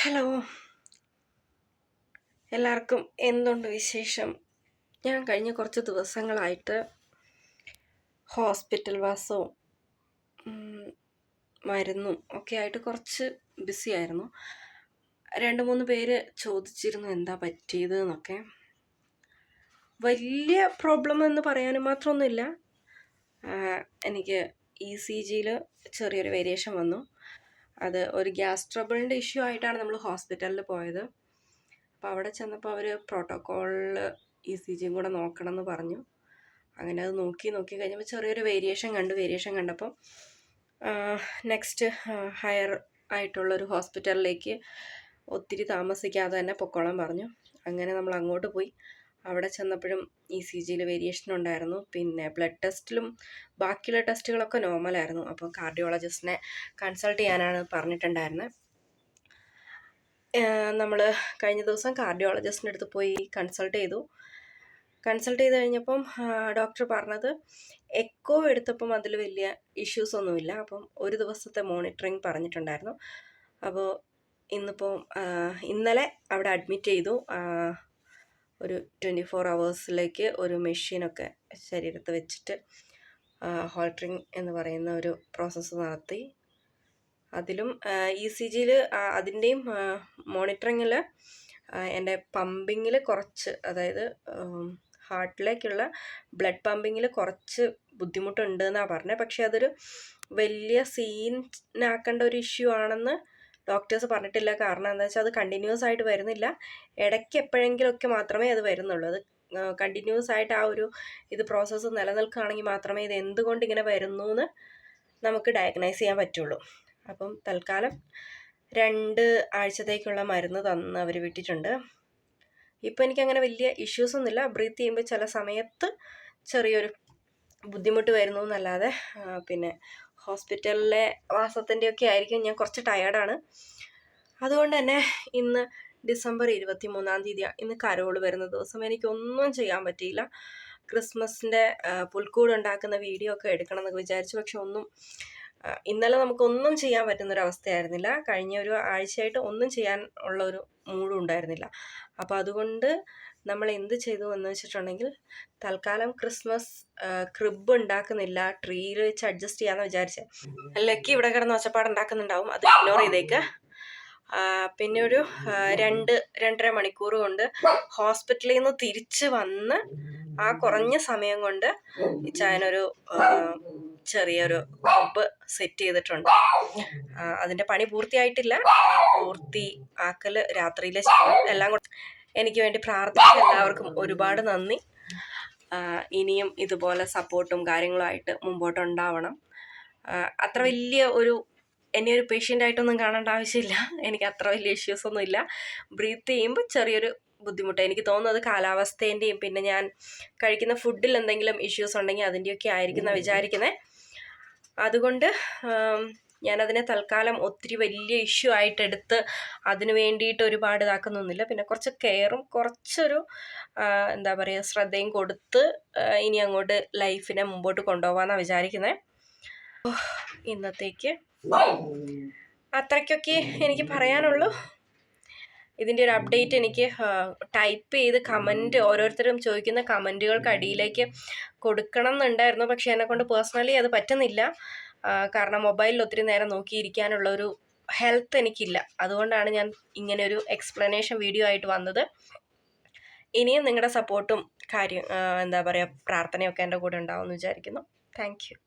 Hello, എല്ലാവർക്കും എന്തുണ്ട് വിശേഷം? ഞാൻ കഴിഞ്ഞ കുറച്ച് ദിവസങ്ങളായിട്ട് ഹോസ്പിറ്റൽ വാസവും മരുന്നും ഒക്കെ ആയിട്ട് കുറച്ച് ബിസി ആയിരുന്നു. 2-3 പേര് ചോദിച്ചിരുന്നു എന്താ പറ്റിയത് എന്നൊക്കെ. വലിയ പ്രോബ്ലം എന്ന് പറയാനും മാത്രമൊന്നുമില്ല. എനിക്ക് ECGയിൽ ചെറിയൊരു വേരിയേഷൻ വന്നു. അത് ഒരു ഗ്യാസ് ട്രബിളിൻ്റെ ഇഷ്യൂ ആയിട്ടാണ് നമ്മൾ ഹോസ്പിറ്റലിൽ പോയത്. അപ്പോൾ അവിടെ ചെന്നപ്പോൾ അവർ പ്രോട്ടോക്കോളിൽ ECGയും കൂടെ നോക്കണം എന്ന് പറഞ്ഞു. അങ്ങനെ അത് നോക്കി കഴിഞ്ഞപ്പോൾ ചെറിയൊരു വേരിയേഷൻ കണ്ടപ്പോൾ നെക്സ്റ്റ് ഹയർ ആയിട്ടുള്ളൊരു ഹോസ്പിറ്റലിലേക്ക് ഒത്തിരി താമസിക്കാതെ തന്നെ പൊക്കോളാൻ പറഞ്ഞു. അങ്ങനെ നമ്മൾ അങ്ങോട്ട് പോയി. അവിടെ ചെന്നപ്പോഴും ECGയിൽ വേരിയേഷൻ ഉണ്ടായിരുന്നു. പിന്നെ ബ്ലഡ് ടെസ്റ്റിലും ബാക്കിയുള്ള ടെസ്റ്റുകളൊക്കെ നോർമലായിരുന്നു. അപ്പോൾ കാർഡിയോളജിസ്റ്റിനെ കൺസൾട്ട് ചെയ്യാനാണ് പറഞ്ഞിട്ടുണ്ടായിരുന്നത്. നമ്മൾ കഴിഞ്ഞ ദിവസം കാർഡിയോളജിസ്റ്റിൻ്റെ അടുത്ത് പോയി കൺസൾട്ട് ചെയ്ത് കഴിഞ്ഞപ്പം ഡോക്ടർ പറഞ്ഞത് എക്കോ എടുത്തപ്പം അതിൽ വലിയ ഇഷ്യൂസ് ഒന്നുമില്ല. അപ്പം ഒരു ദിവസത്തെ മോണിറ്ററിങ് പറഞ്ഞിട്ടുണ്ടായിരുന്നു. അപ്പോൾ ഇന്നലെ അവിടെ അഡ്മിറ്റ് ചെയ്തു. ഒരു 24 hours ഒരു മെഷീനൊക്കെ ശരീരത്ത് വെച്ചിട്ട് ഹോൾട്ടറിങ് എന്ന് പറയുന്ന ഒരു പ്രോസസ്സ് നടത്തി. അതിലും ECGയിൽ അതിൻ്റെയും മോണിറ്ററിങ്ങിൽ എൻ്റെ പമ്പിങ്ങിൽ കുറച്ച്, അതായത് ഹാർട്ടിലേക്കുള്ള ബ്ലഡ് പമ്പിങ്ങിൽ കുറച്ച് ബുദ്ധിമുട്ടുണ്ട് എന്നാണ് പറഞ്ഞത്. പക്ഷേ അതൊരു വലിയ സീനാക്കേണ്ട ഒരു ഇഷ്യൂ ആണെന്ന് ഡോക്ടേഴ്സ് പറഞ്ഞിട്ടില്ല. കാരണം എന്താ വെച്ചാൽ അത് കണ്ടിന്യൂസ് ആയിട്ട് വരുന്നില്ല. ഇടയ്ക്ക് എപ്പോഴെങ്കിലുമൊക്കെ മാത്രമേ അത് വരുന്നുള്ളൂ. അത് കണ്ടിന്യൂസ് ആയിട്ട് ആ ഒരു പ്രോസസ്സ് നിലനിൽക്കുകയാണെങ്കിൽ മാത്രമേ ഇത് എന്തുകൊണ്ട് ഇങ്ങനെ വരുന്നു എന്ന് നമുക്ക് ഡയഗ്നൈസ് ചെയ്യാൻ പറ്റുള്ളൂ. അപ്പം തൽക്കാലം 2 ആഴ്ചത്തേക്കുള്ള മരുന്ന് തന്ന് അവർ വിട്ടിട്ടുണ്ട്. ഇപ്പോൾ എനിക്കങ്ങനെ വലിയ ഇഷ്യൂസൊന്നുമില്ല. ബ്രീത്ത് ചെയ്യുമ്പോൾ ചില സമയത്ത് ചെറിയൊരു ബുദ്ധിമുട്ട് വരുന്നു എന്നല്ലാതെ പിന്നെ ഹോസ്പിറ്റലിലെ വാസത്തിൻ്റെയൊക്കെ ആയിരിക്കും. ഞാൻ കുറച്ച് ടയേർഡാണ്. അതുകൊണ്ട് തന്നെ ഇന്ന് ഡിസംബർ 23 ഇന്ന് കരോൾ വരുന്ന ദിവസം എനിക്കൊന്നും ചെയ്യാൻ പറ്റിയില്ല. ക്രിസ്മസിൻ്റെ പുൽക്കൂട് ഉണ്ടാക്കുന്ന വീഡിയോ ഒക്കെ എടുക്കണം എന്നൊക്കെ വിചാരിച്ചു. പക്ഷെ ഇന്നലെ നമുക്കൊന്നും ചെയ്യാൻ പറ്റുന്നൊരവസ്ഥയായിരുന്നില്ല. കഴിഞ്ഞ ഒരു ആഴ്ചയായിട്ട് ഒന്നും ചെയ്യാൻ ഉള്ള ഒരു മൂഡും ഉണ്ടായിരുന്നില്ല. അപ്പോൾ അതുകൊണ്ട് നമ്മൾ എന്ത് ചെയ്തു എന്ന് വെച്ചിട്ടുണ്ടെങ്കിൽ തൽക്കാലം ക്രിസ്മസ് ക്രിബ് ഉണ്ടാക്കുന്നില്ല, ട്രീയിൽ വെച്ച് അഡ്ജസ്റ്റ് ചെയ്യാമെന്ന് വിചാരിച്ചത്. ലക്കി ഇവിടെ കിടന്ന് ഒച്ചപ്പാടുണ്ടാക്കുന്നുണ്ടാവും, അത് ഇഗ്നോർ ചെയ്തേക്ക്. പിന്നെ ഒരു 2-2.5 മണിക്കൂർ കൊണ്ട് ഹോസ്പിറ്റലിൽ നിന്ന് തിരിച്ച് വന്ന് ആ കുറഞ്ഞ സമയം കൊണ്ട് ഇച്ചായനൊരു ചെറിയൊരു ക്രിബ് സെറ്റ് ചെയ്തിട്ടുണ്ട്. അതിൻ്റെ പണി പൂർത്തിയായിട്ടില്ല. പൂർത്തിയാക്കൽ രാത്രിയിലെ ചെയ്യണം. എല്ലാം കൂടെ എനിക്ക് വേണ്ടി പ്രാർത്ഥിച്ച എല്ലാവർക്കും ഒരുപാട് നന്ദി. ഇനിയും ഇതുപോലെ സപ്പോർട്ടും കാര്യങ്ങളുമായിട്ട് മുമ്പോട്ടുണ്ടാവണം. അത്ര വലിയ എന്നെ ഒരു പേഷ്യൻ്റായിട്ടൊന്നും കാണേണ്ട ആവശ്യമില്ല. എനിക്ക് അത്ര വലിയ ഇഷ്യൂസൊന്നും ഇല്ല. ബ്രീത്ത് ചെയ്യുമ്പോൾ ചെറിയൊരു ബുദ്ധിമുട്ട്. എനിക്ക് തോന്നുന്നത് കാലാവസ്ഥേൻ്റെയും പിന്നെ ഞാൻ കഴിക്കുന്ന ഫുഡിൽ എന്തെങ്കിലും ഇഷ്യൂസ് ഉണ്ടെങ്കിൽ അതിൻ്റെയൊക്കെ ആയിരിക്കും വിചാരിക്കുന്നത്. അതുകൊണ്ട് ഞാനതിനെ തൽക്കാലം ഒത്തിരി വലിയ ഇഷ്യൂ ആയിട്ടെടുത്ത് അതിന് വേണ്ടിയിട്ട് ഒരുപാട് ഇതാക്കുന്നൊന്നുമില്ല. പിന്നെ കുറച്ച് കെയറും കുറച്ചൊരു എന്താ പറയുക ശ്രദ്ധയും കൊടുത്ത് ഇനി അങ്ങോട്ട് ലൈഫിനെ മുമ്പോട്ട് കൊണ്ടുപോകാമെന്നാണ് വിചാരിക്കുന്നത്. ഇന്നത്തേക്ക് അത്രയ്ക്കൊക്കെ എനിക്ക് പറയാനുള്ളൂ. ഇതിൻ്റെ ഒരു അപ്ഡേറ്റ് എനിക്ക് ടൈപ്പ് ചെയ്ത് കമൻറ്റ്, ഓരോരുത്തരും ചോദിക്കുന്ന കമൻറ്റുകൾക്ക് അടിയിലേക്ക് കൊടുക്കണം എന്നുണ്ടായിരുന്നു. പക്ഷേ എന്നെക്കൊണ്ട് പേഴ്സണലി അത് പറ്റുന്നില്ല. കാരണം മൊബൈലിൽ ഒത്തിരി നേരം നോക്കിയിരിക്കാനുള്ളൊരു ഹെൽത്ത് എനിക്കില്ല. അതുകൊണ്ടാണ് ഞാൻ ഇങ്ങനെ ഒരു എക്സ്പ്ലനേഷൻ വീഡിയോ ആയിട്ട് വന്നത്. ഇനിയും നിങ്ങളുടെ സപ്പോർട്ടും എന്താ പറയുക പ്രാർത്ഥനയൊക്കെ എൻ്റെ കൂടെ ഉണ്ടാവുമെന്ന് വിചാരിക്കുന്നു. Thank you.